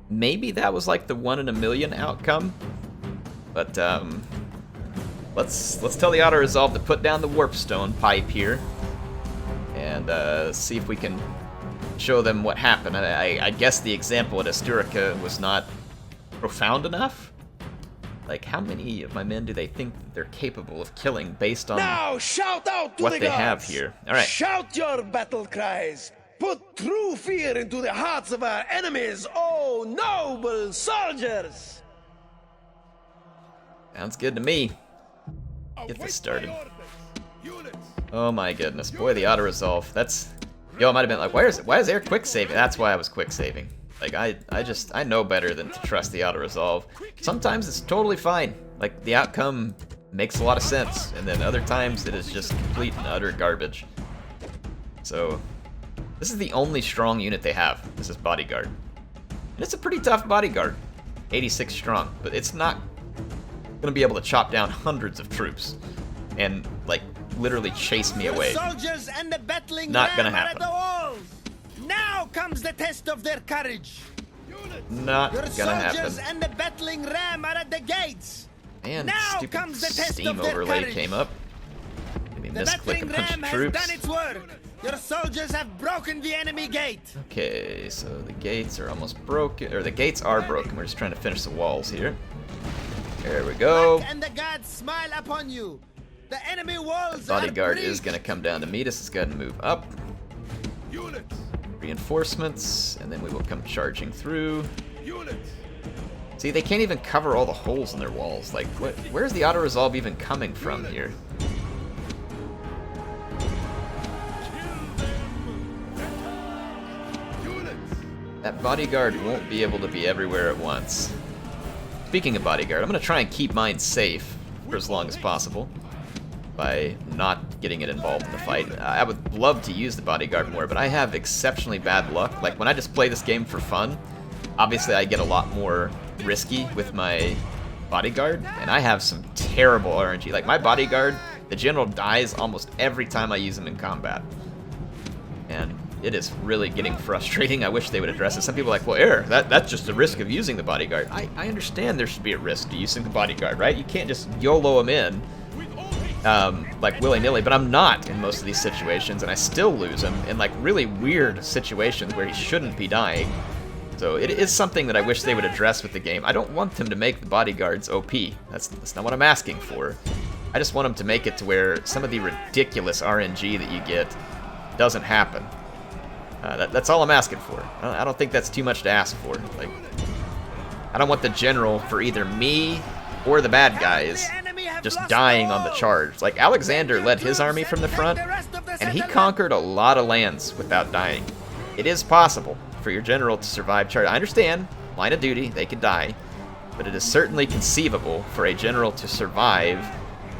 Maybe that was like the 1 in a million outcome. But, let's tell the auto-resolve to put down the warpstone pipe here. And, see if we can show them what happened. I guess the example at Asturica was not profound enough. Like, how many of my men do they think that they're capable of killing based on Now shout out to what the they gods. have here? All right. Shout your battle cries. Put true fear into the hearts of our enemies, oh noble soldiers! Sounds good to me. Get this started. Oh my goodness, boy, the auto-resolve. That's... Yo, I might have been like, why is Air quick saving? That's why I was quick saving. Like, I know better than to trust the auto-resolve. Sometimes it's totally fine. Like, the outcome makes a lot of sense. And then other times it is just complete and utter garbage. So, this is the only strong unit they have. This is Bodyguard. And it's a pretty tough Bodyguard. 86 strong. But it's not gonna be able to chop down hundreds of troops. And, like, literally chase me away. Soldiers and the battling Not gonna ram are at happen. the walls. Now comes the test of their courage. Not Your gonna soldiers happen. and the battling ram are at the gates. Man, Now stupid comes the test steam of their overlay courage. came up. Maybe The misclick battering a bunch ram of has troops. done its work. Your soldiers have broken the enemy gate. Okay, so the gates are almost broken, or the gates are broken. We're just trying to finish the walls here. There we go. Luck and the gods smile upon you. The enemy walls Bodyguard are is breached. gonna come down to meet us. Let's go ahead and move up. Units! Reinforcements, and then we will come charging through. Units! See, they can't even cover all the holes in their walls. Like, where's the auto-resolve even coming from here? Units! That bodyguard won't be able to be everywhere at once. Speaking of bodyguard, I'm gonna try and keep mine safe for as long as possible by not getting it involved in the fight. I would love to use the bodyguard more, but I have exceptionally bad luck. Like, when I just play this game for fun, obviously I get a lot more risky with my bodyguard, and I have some terrible RNG. Like, my bodyguard, the general dies almost every time I use him in combat. And it is really getting frustrating. I wish they would address it. Some people are like, well, Air, that's just the risk of using the bodyguard. I understand there should be a risk to using the bodyguard, right? You can't just YOLO him in, like willy-nilly, but I'm not in most of these situations, and I still lose him in like really weird situations where he shouldn't be dying. So it is something that I wish they would address with the game. I don't want them to make the bodyguards OP. That's not what I'm asking for. I just want them to make it to where some of the ridiculous RNG that you get doesn't happen. That's all I'm asking for. I don't think that's too much to ask for. Like, I don't want the general for either me or the bad guys just dying on the charge. Like, Alexander led his army from the front, and he conquered a lot of lands without dying. It is possible for your general to survive charge. I understand, line of duty, they could die, but it is certainly conceivable for a general to survive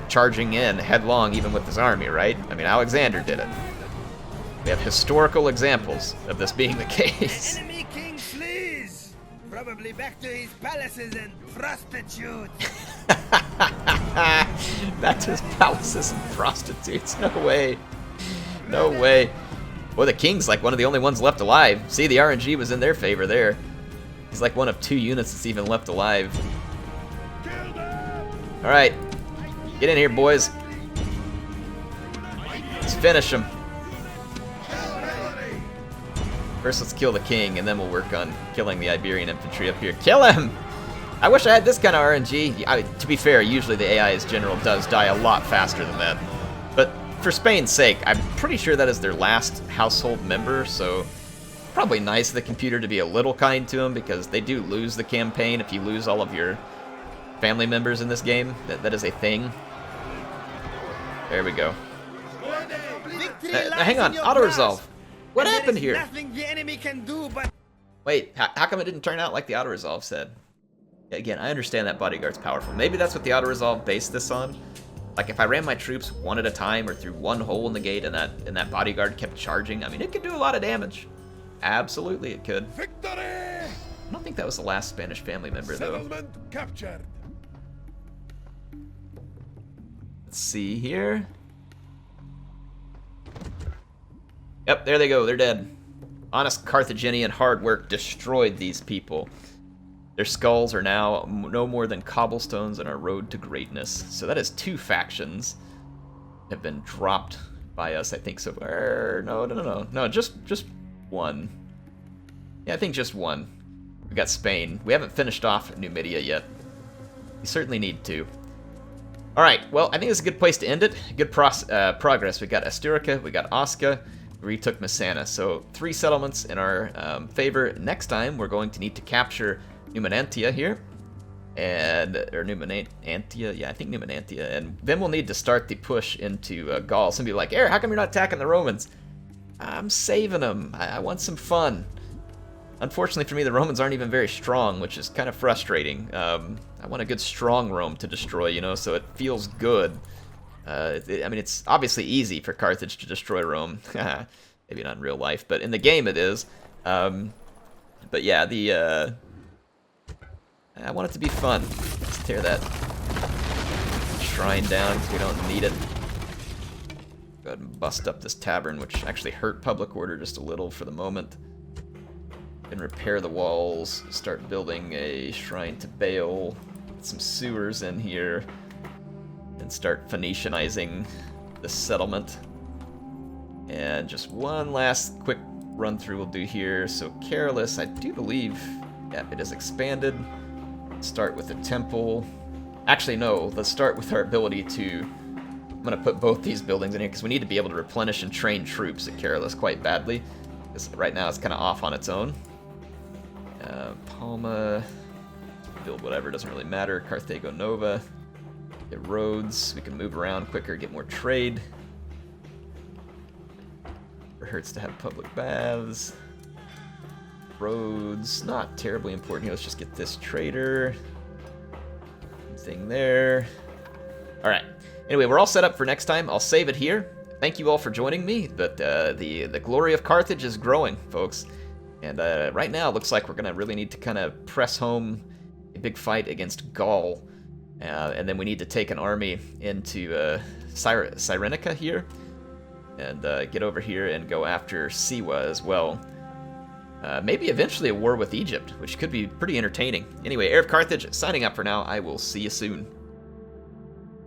charging in headlong even with his army, right? I mean, Alexander did it. We have historical examples of this being the case. Enemy king flees. Probably back to his palaces and prostitutes. Back to his palaces and prostitutes. No way. No way. Boy, the king's like one of the only ones left alive. See, the RNG was in their favor there. He's like one of 2 units that's even left alive. Alright. Get in here, boys. Let's finish him. First, let's kill the king, and then we'll work on killing the Iberian infantry up here. Kill him! I wish I had this kind of RNG. To be fair, usually the AI's general does die a lot faster than that. But for Spain's sake, I'm pretty sure that is their last household member, so probably nice of the computer to be a little kind to him, because they do lose the campaign if you lose all of your family members in this game. That is a thing. There we go. Hang on, auto-resolve. What happened here? Nothing the enemy can do but... Wait, how come it didn't turn out like the auto-resolve said? Again, I understand that bodyguard's powerful. Maybe that's what the auto-resolve based this on. Like, if I ran my troops one at a time or through one hole in the gate and that bodyguard kept charging, I mean, it could do a lot of damage. Absolutely it could. Victory! I don't think that was the last Spanish family member, though. Settlement captured. Let's see here. Yep, there they go. They're dead. Honest Carthaginian hard work destroyed these people. Their skulls are now no more than cobblestones on our road to greatness. So that is 2 factions have been dropped by us, I think so far. No, just one. Yeah, I think just one. We got Spain. We haven't finished off Numidia yet. We certainly need to. Alright, well, I think it's a good place to end it. Good progress. We got Asturica, we got Osca, we retook Messana. So 3 settlements in our favor. Next time, we're going to need to capture Numantia here. Or Numantia, yeah, I think Numantia. And then we'll need to start the push into Gaul. Some people are like, Heir, how come you're not attacking the Romans? I'm saving them. I want some fun. Unfortunately for me, the Romans aren't even very strong, which is kind of frustrating. I want a good strong Rome to destroy, you know, so it feels good. I mean, it's obviously easy for Carthage to destroy Rome. Maybe not in real life, but in the game it is. But yeah, I want it to be fun. Let's tear that shrine down because we don't need it. Go ahead and bust up this tavern, which actually hurt public order just a little for the moment. And repair the walls, start building a shrine to Baal, get some sewers in here, and start Phoenicianizing the settlement. And just one last quick run through we'll do here. So Carolus, I do believe, yeah, it is expanded. Start with a temple. Actually, no, let's start with our ability to... I'm going to put both these buildings in here because we need to be able to replenish and train troops at Carolus quite badly. Because right now it's kind of off on its own. Palma, build whatever, doesn't really matter. Carthago Nova, get roads, we can move around quicker, get more trade. It hurts to have public baths. Roads, not terribly important here, let's just get this trader. Thing there. Alright, anyway, we're all set up for next time. I'll save it here. Thank you all for joining me, but the glory of Carthage is growing, folks. And right now, it looks like we're going to really need to kind of press home a big fight against Gaul. And then we need to take an army into Cyrenica here. And get over here and go after Siwa as well. Maybe eventually a war with Egypt, which could be pretty entertaining. Anyway, Heir of Carthage, signing up for now. I will see you soon.